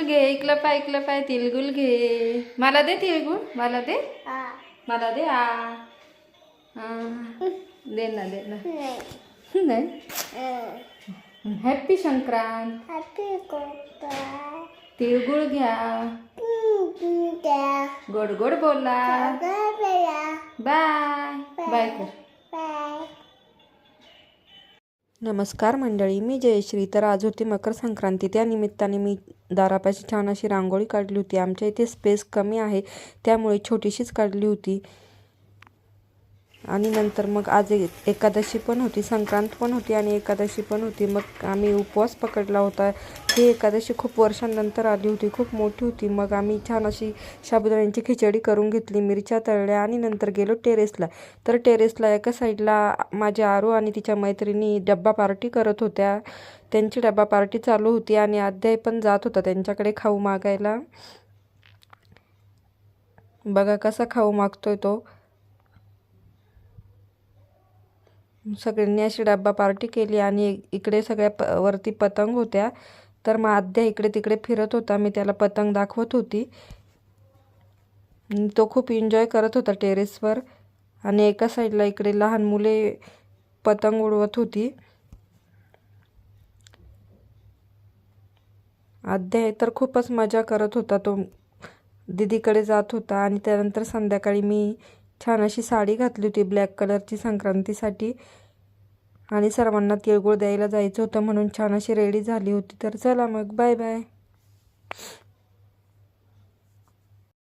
घे, इकलं पाय तिळगुळ घे. मला दे तिळगुळ, मला दे, मला दे. दे ना, दे ना. नाही. हॅपी संक्रांत. तिळगुळ घ्या, गोड गोड बोला. बाय बाय कर. नमस्कार मंडळी, मी जयश्री. तर आज होती मकर संक्रांती. त्या निमित्ताने मी दारापाशी छान अशी रांगोळी काढली होती. आमच्या इथे स्पेस कमी आहे त्यामुळे छोटीशीच काढली होती. आणि नंतर मग आज एकादशी पण होती, संक्रांत पण होती आणि एकादशी पण होती. मग आम्ही उपवास पकडला होता. ही एकादशी खूप वर्षांनंतर आली होती, खूप मोठी होती. मग आम्ही छान अशी साबुदाण्याची खिचडी करून घेतली, मिरच्या तळल्या आणि नंतर गेलो टेरेसला. तर टेरेसला एका साईडला माझ्या आरू आणि तिच्या मैत्रिणी डब्बा पार्टी करत होत्या. त्यांची डब्बा पार्टी चालू होती आणि अध्याय पण जात होता त्यांच्याकडे खाऊ मागायला. बघा कसा खाऊ मागतोय तो. सगळ्यांनी अशी डब्बा पार्टी केली आणि इकडे सगळ्या वरती पतंग होत्या. तर मग आद्या इकडे तिकडे फिरत होता, मी त्याला पतंग दाखवत होती. तो खूप एन्जॉय करत होता टेरेसवर. आणि एका साईडला इकडे लहान मुले पतंग उडवत होती. आद्या तर खूपच मजा करत होता. तो दीदीकडे जात होता. आणि त्यानंतर संध्याकाळी मी छान अशी साडी घातली होती ब्लॅक कलरची संक्रांतीसाठी. आणि सर्वांना तिळगुळ द्यायला जायचं होतं म्हणून छान अशी रेडी झाली होती. तर चला मग, बाय बाय.